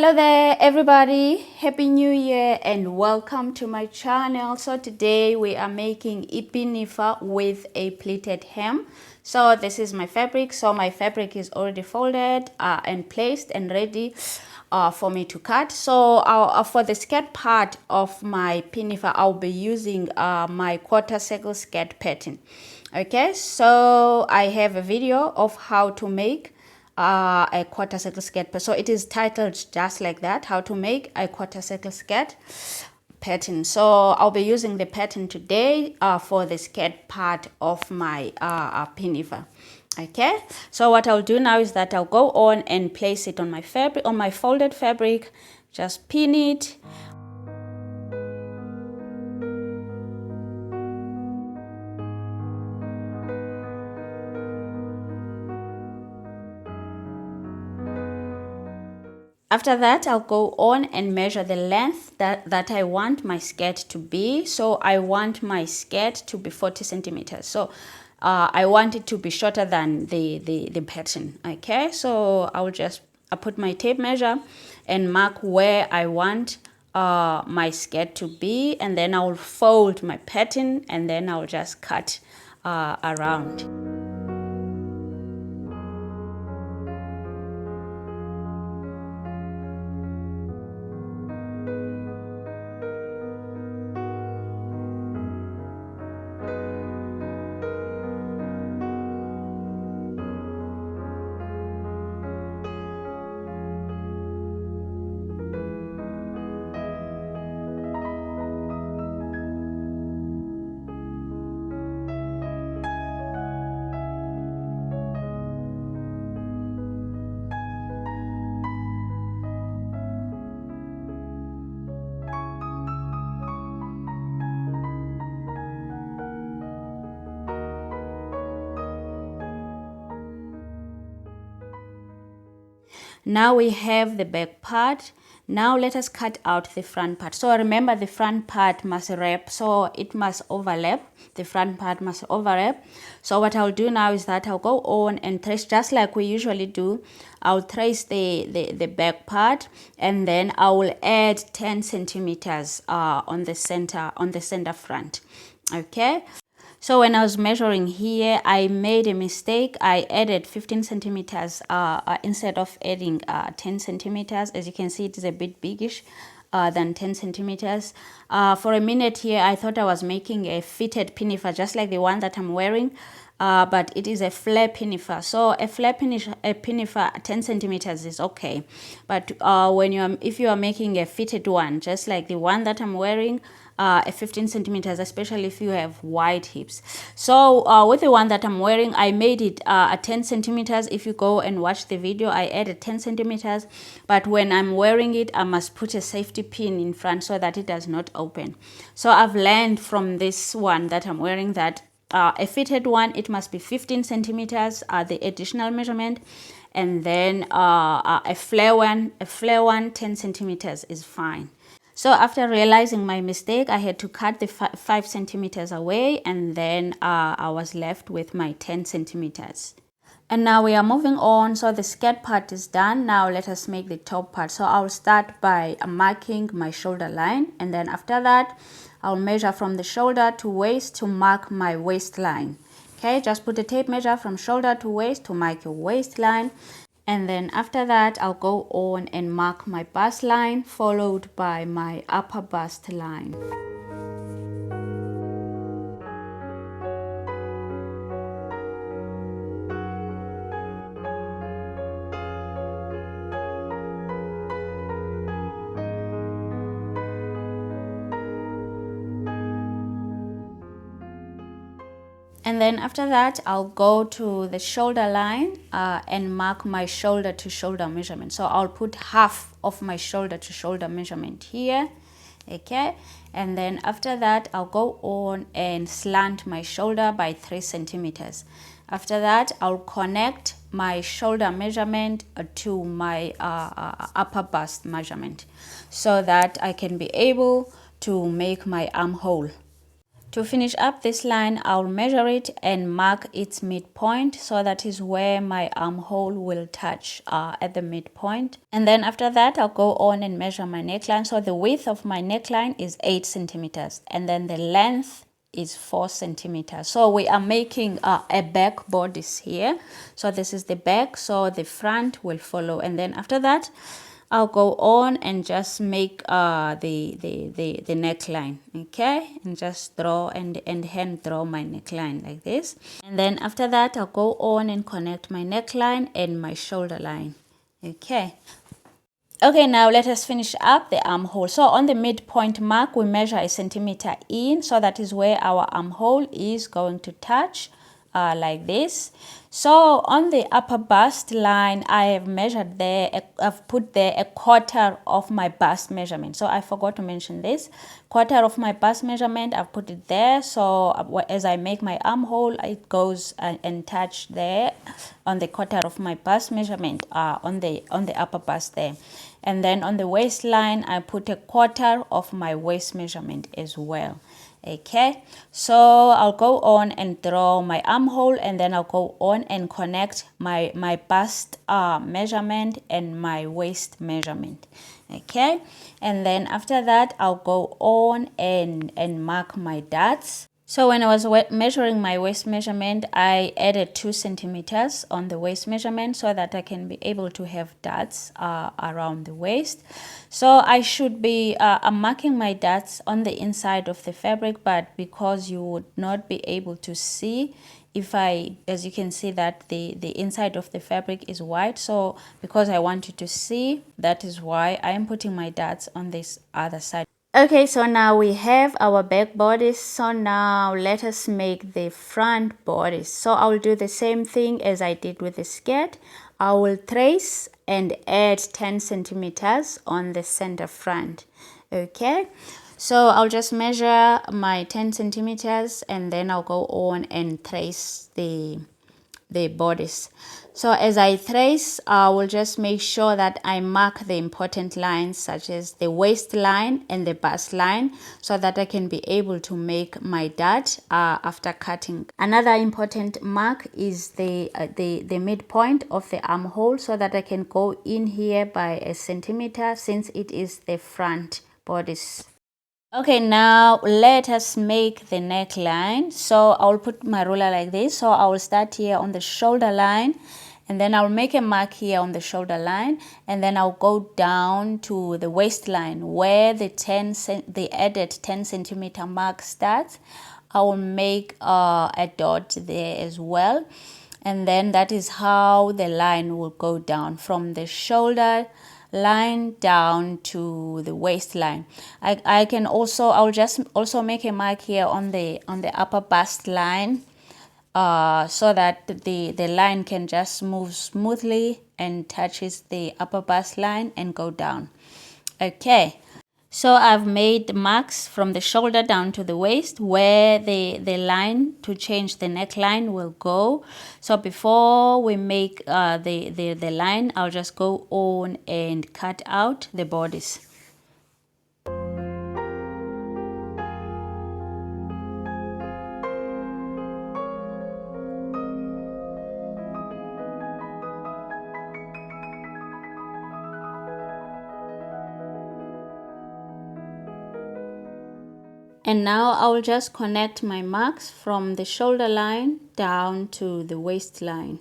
Hello there everybody, happy new year and welcome to my channel. So today we are making Ipinifa with a pleated hem. So this is my fabric. So my fabric is already folded and placed and ready for me to cut. So for the skirt part of my Ipinifa, I'll be using my quarter circle skirt pattern. Okay, so I have a video of how to make a quarter circle skirt. So it is titled just like that, how to make a quarter circle skirt pattern. So I'll be using the pattern today for the skirt part of my Ipinifa. Okay, so what I'll do now is that I'll go on and place it on my fabric, on my folded fabric, just pin it. After that, I'll go on and measure the length that I want my skirt to be. So I want my skirt to be 40 centimeters. So I want it to be shorter than the pattern. Okay, so I put my tape measure and mark where I want my skirt to be, and then I'll fold my pattern and then I'll just cut around. Now we have the back part. Now let us cut out the front part. So remember, the front part must wrap, so it must overlap. The front part must overlap. So what I'll do now is that I'll go on and trace just like we usually do. I'll trace the back part, and then I will add 10 centimeters on the center front. Okay. So when I was measuring here, I made a mistake. I added 15 centimeters instead of adding 10 centimeters. As you can see, it is a bit biggish than 10 centimeters. For a minute here, I thought I was making a fitted pinafore, just like the one that I'm wearing. But it is a flare pinafore. So a flare pinafore 10 centimeters is okay. But if you are making a fitted one, just like the one that I'm wearing, a 15 centimeters, especially if you have wide hips. So with the one that I'm wearing, I made it at 10 centimeters. If you go and watch the video, I added 10 centimeters. But when I'm wearing it, I must put a safety pin in front so that it does not open. So I've learned from this one that I'm wearing that a fitted one, it must be 15 centimeters, the additional measurement. And then a flare one, 10 centimeters is fine. So after realizing my mistake, I had to cut the 5 centimeters away, and then I was left with my 10 centimeters. And now we are moving on. So the skirt part is done. Now let us make the top part. So I'll start by marking my shoulder line, and then after that, I'll measure from the shoulder to waist to mark my waistline. Okay, just put a tape measure from shoulder to waist to mark your waistline. And then after that, I'll go on and mark my bust line, followed by my upper bust line. And then after that, I'll go to the shoulder line and mark my shoulder to shoulder measurement. So I'll put half of my shoulder to shoulder measurement here. Okay. And then after that, I'll go on and slant my shoulder by 3 centimeters. After that, I'll connect my shoulder measurement to my upper bust measurement so that I can be able to make my armhole. To finish up this line, I'll measure it and mark its midpoint, so that is where my armhole will touch at the midpoint. And then after that, I'll go on and measure my neckline. So the width of my neckline is 8 centimeters, and then the length is 4 centimeters. So we are making a back bodice here. So this is the back, so the front will follow, and then after that I'll go on and just make the neckline, okay, and just draw and hand draw my neckline like this. And then after that, I'll go on and connect my neckline and my shoulder line, okay. Okay, now let us finish up the armhole. So on the midpoint mark, we measure 1 centimeter in, so that is where our armhole is going to touch, like this. So on the upper bust line, I have measured there, I've put there a quarter of my bust measurement. So I forgot to mention this. Quarter of my bust measurement, I've put it there. So as I make my armhole, it goes and touch there on the quarter of my bust measurement, on the upper bust there. And then on the waistline, I put a quarter of my waist measurement as well. Okay, so I'll go on and draw my armhole, and then I'll go on and connect my bust measurement and my waist measurement. Okay, and then after that I'll go on and mark my darts. So when I was measuring my waist measurement, I added 2 centimeters on the waist measurement so that I can be able to have darts around the waist. So I should be marking my darts on the inside of the fabric, but because you would not be able to see, as you can see that the inside of the fabric is white, so because I want you to see, that is why I am putting my darts on this other side. Okay, so now we have our back bodice. So now let us make the front bodice. So I will do the same thing as I did with the skirt. I will trace and add 10 centimeters on the center front. Okay, so I'll just measure my 10 centimeters and then I'll go on and trace the bodice. So as I trace, I will just make sure that I mark the important lines such as the waistline and the bust line, so that I can be able to make my dart after cutting. Another important mark is the midpoint of the armhole, so that I can go in here by 1 centimeter since it is the front bodice. Okay, now let us make the neckline. So I'll put my ruler like this. So I will start here on the shoulder line, and then I'll make a mark here on the shoulder line, and then I'll go down to the waistline where the added 10 centimeter mark starts. I will make a dot there as well, and then that is how the line will go down from the shoulder line down to the waistline. I'll just also make a mark here on the upper bust line, so that the line can just move smoothly and touches the upper bust line and go down. Okay, so I've made marks from the shoulder down to the waist where the line to change the neckline will go. So before we make the line, I'll just go on and cut out the bodice. And now I will just connect my marks from the shoulder line down to the waistline.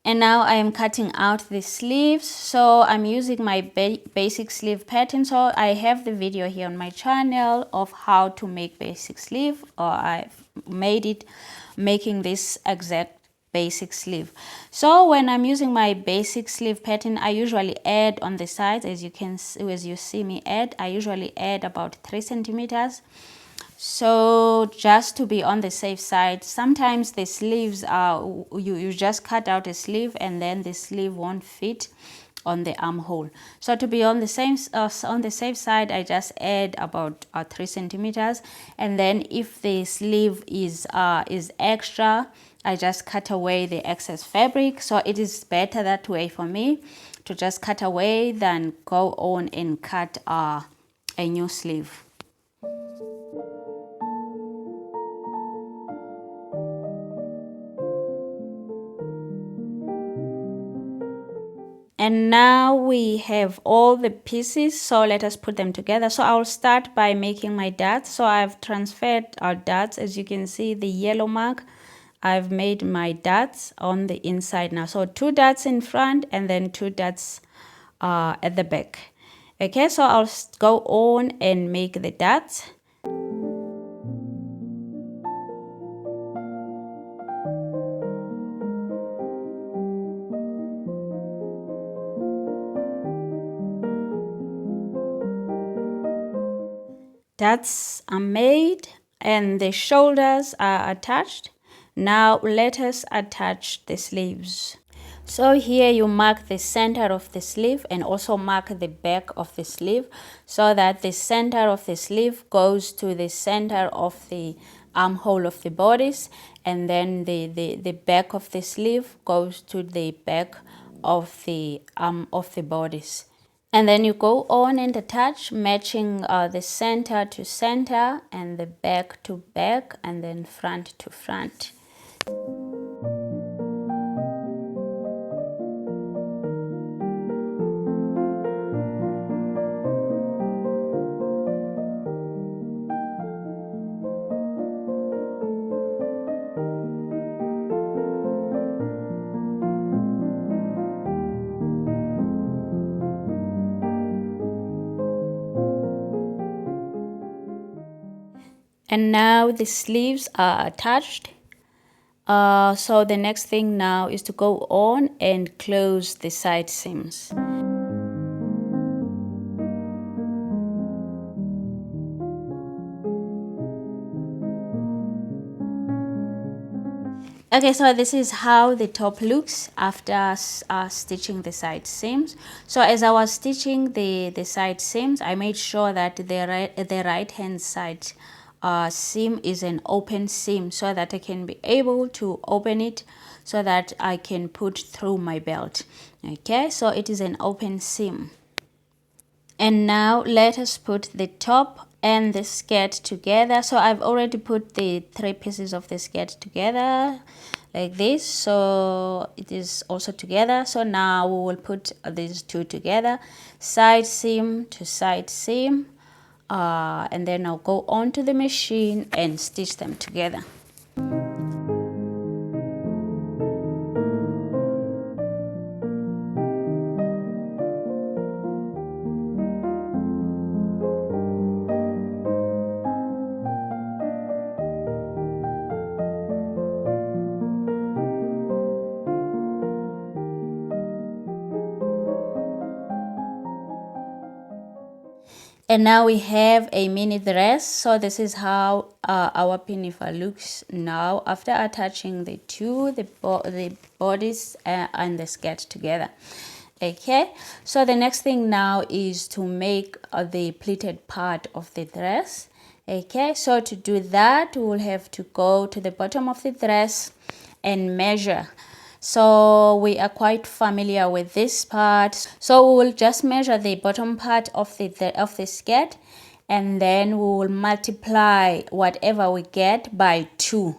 And now I am cutting out the sleeves. So I'm using my basic sleeve pattern. So I have the video here on my channel of how to make basic sleeve, or I've made it making this exact basic sleeve. So when I'm using my basic sleeve pattern, I usually add on the sides, as you see me add, I usually add about 3 centimeters. So just to be on the safe side, sometimes the sleeves are, you just cut out a sleeve and then the sleeve won't fit on the armhole. So to be on the safe side, I just add about 3 centimeters, and then if the sleeve is extra, I just cut away the excess fabric. So it is better that way for me, to just cut away than go on and cut a new sleeve. And now we have all the pieces, so let us put them together. So I'll start by making my darts. So I've transferred our darts, as you can see the yellow mark. I've made my darts on the inside now. So 2 darts in front and then 2 darts at the back. Okay, so I'll go on and make the darts. Darts are made and the shoulders are attached. Now let us attach the sleeves. So here you mark the center of the sleeve and also mark the back of the sleeve, so that the center of the sleeve goes to the center of the armhole of the bodice, and then the back of the sleeve goes to the back of the bodice. And then you go on and attach, matching the center to center and the back to back and then front to front. And now the sleeves are attached. So the next thing now is to go on and close the side seams. Okay, so this is how the top looks after stitching the side seams. So as I was stitching the side seams, I made sure that the right hand side seam is an open seam, so that I can be able to open it so that I can put through my belt. Okay, so it is an open seam. And now let us put the top and the skirt together. So I've already put the 3 pieces of the skirt together like this, so it is also together. So now we will put these 2 together, side seam to side seam, and then I'll go onto the machine and stitch them together. And now we have a mini dress. So this is how our Ipinifa looks now after attaching the bodice and the skirt together. Okay, so the next thing now is to make the pleated part of the dress. Okay, so to do that, we will have to go to the bottom of the dress and measure. So we are quite familiar with this part. So we will just measure the bottom part of the skirt, and then we will multiply whatever we get by 2.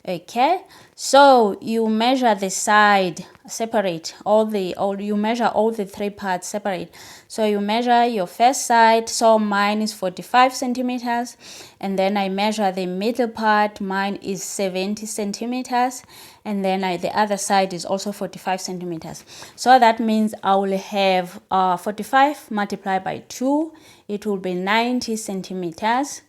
Okay, so you measure the side separate, you measure all the 3 parts separate. So you measure your first side, so mine is 45 centimeters, and then I measure the middle part, mine is 70 centimeters, and then the other side is also 45 centimeters. So that means I will have 45 multiplied by 2, it will be 90 centimeters.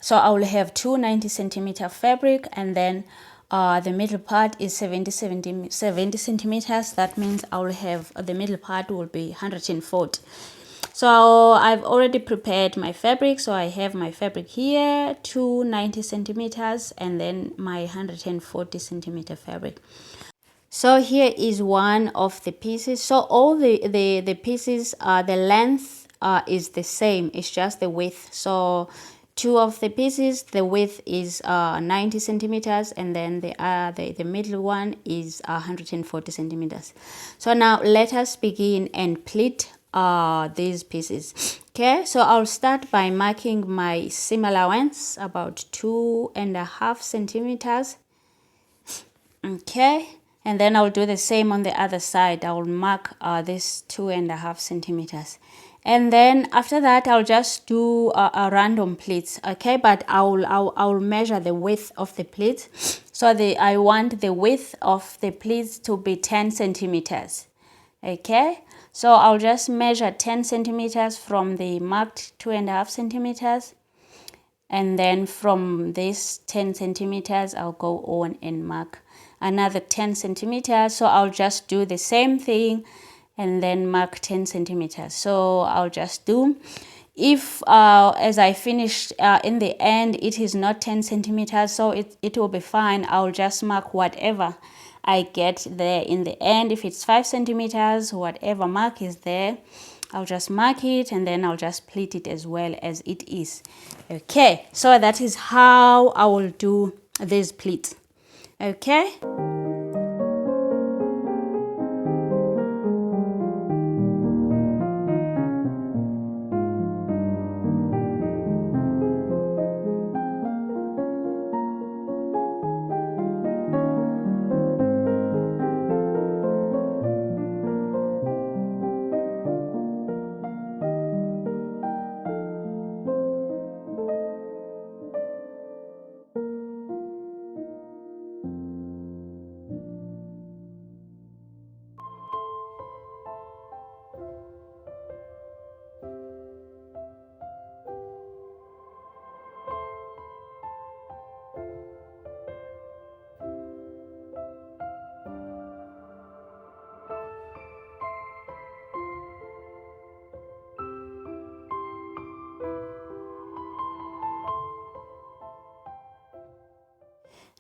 So I will have two 90 centimeter fabric, and then the middle part is 70 centimeters. That means I will have the middle part will be 140. So I've already prepared my fabric. So I have my fabric here, two 90 centimeters, and then my 140 centimeter fabric. So here is one of the pieces. So all the pieces, the length is the same. It's just the width. So two of the pieces, the width is 90 centimeters, and then the middle one is 140 centimeters. So now let us begin and pleat these pieces. Okay, so I'll start by marking my seam allowance about 2.5 centimeters. Okay, and then I'll do the same on the other side. I will mark this 2.5 centimeters. And then after that, I'll just do a random pleats, okay? But I'll measure the width of the pleats. So I want the width of the pleats to be 10 centimeters, okay? So I'll just measure 10 centimeters from the marked 2.5 centimeters. And then from this 10 centimeters, I'll go on and mark another 10 centimeters. So I'll just do the same thing and then mark 10 centimeters. So I'll just do, if as I finish in the end it is not 10 centimeters, so it will be fine. I'll just mark whatever I get there in the end. If it's 5 centimeters, whatever mark is there, I'll just mark it, and then I'll just pleat it as well as it is. Okay, so that is how I will do this pleat. Okay.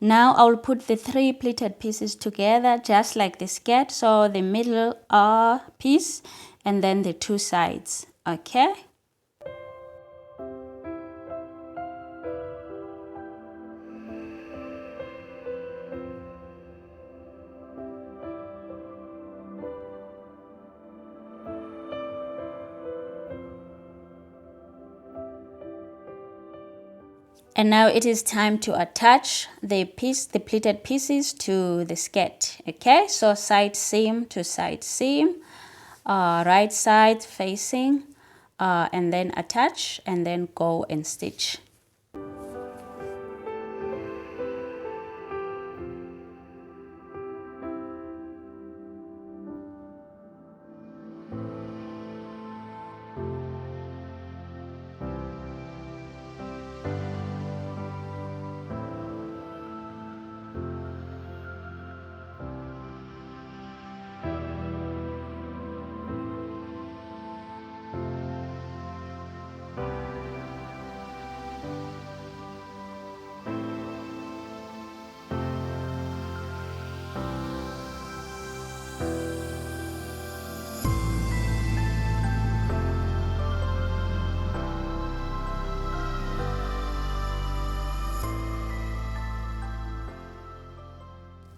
Now I'll put the 3 pleated pieces together just like the skirt. So the middle piece and then the 2 sides. Okay. And now it is time to attach the pleated pieces to the skirt. Okay, so side seam to side seam, right side facing, and then attach, and then go and stitch.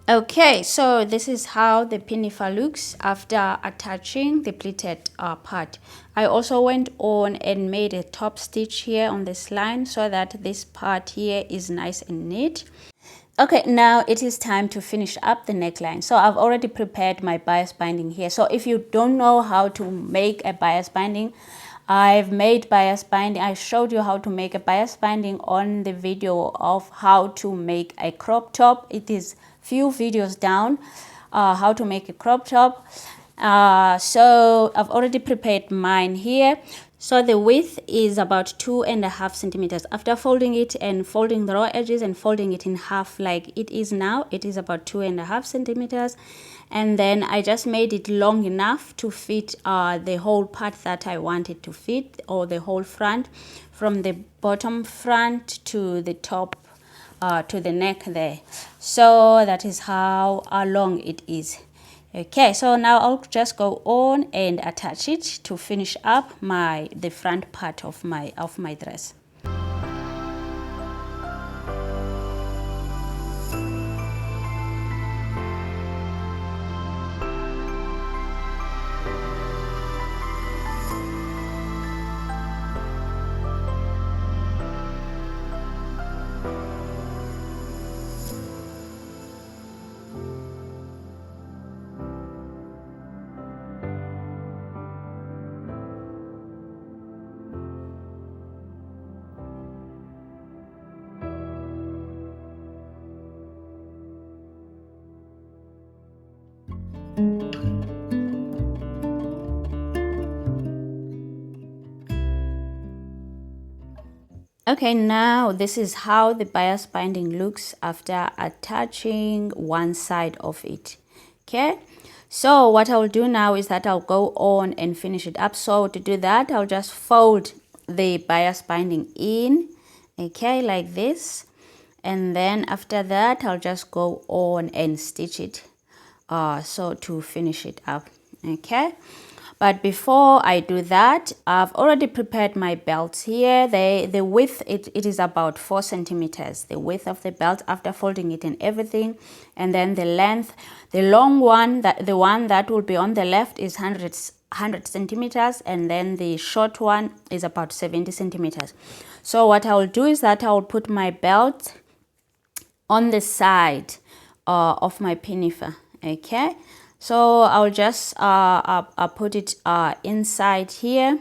Okay, so this is how the pinafore looks after attaching the pleated part. I also went on and made a top stitch here on this line so that this part here is nice and neat. Okay, now it is time to finish up the neckline. So I've already prepared my bias binding here. So if you don't know how to make a bias binding, I've made bias binding. I showed you how to make a bias binding on the video of how to make a crop top. It is few videos down, how to make a crop top. So I've already prepared mine here. So the width is about 2.5 centimeters. After folding it and folding the raw edges and folding it in half like it is now, it is about 2.5 centimeters. And then I just made it long enough to fit the whole part that I wanted to fit, or the whole front, from the bottom front to the top, to the neck there. So that is how long it is. Okay, so now I'll just go on and attach it to finish up the front part of my dress. Okay, now this is how the bias binding looks after attaching one side of it. Okay, so what I'll do now is that I'll go on and finish it up. So to do that, I'll just fold the bias binding in, okay, like this. And then after that, I'll just go on and stitch it, so to finish it up, okay. But before I do that, I've already prepared my belts here. The width, it is about 4 centimeters, the width of the belt after folding it and everything. And then the length, the long one, the one that will be on the left is 100 centimeters, and then the short one is about 70 centimeters. So what I will do is that I will put my belt on the side of my Ipinifa, okay. So I'll just I'll put it inside here,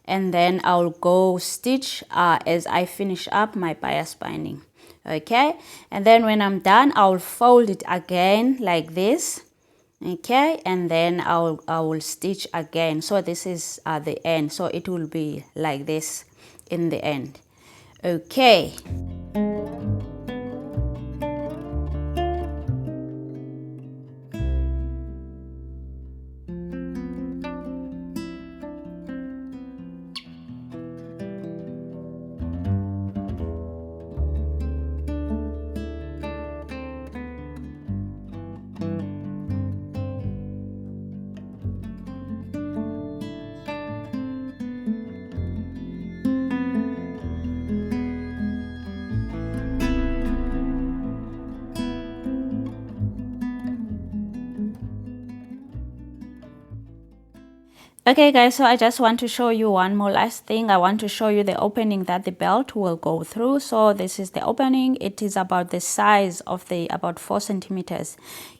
and then I'll go stitch as I finish up my bias binding, okay. And then when I'm done, I'll fold it again like this, okay, and then I will stitch again. So this is the end, so it will be like this in the end, okay. Okay guys, so I just want to show you one more last thing. I want to show you the opening that the belt will go through. So this is the opening. It is about the size of about 4 centimeters.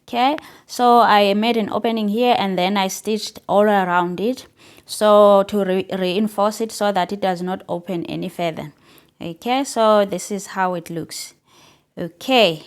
Okay, so I made an opening here, and then I stitched all around it, so to reinforce it so that it does not open any further. Okay, so this is how it looks. Okay.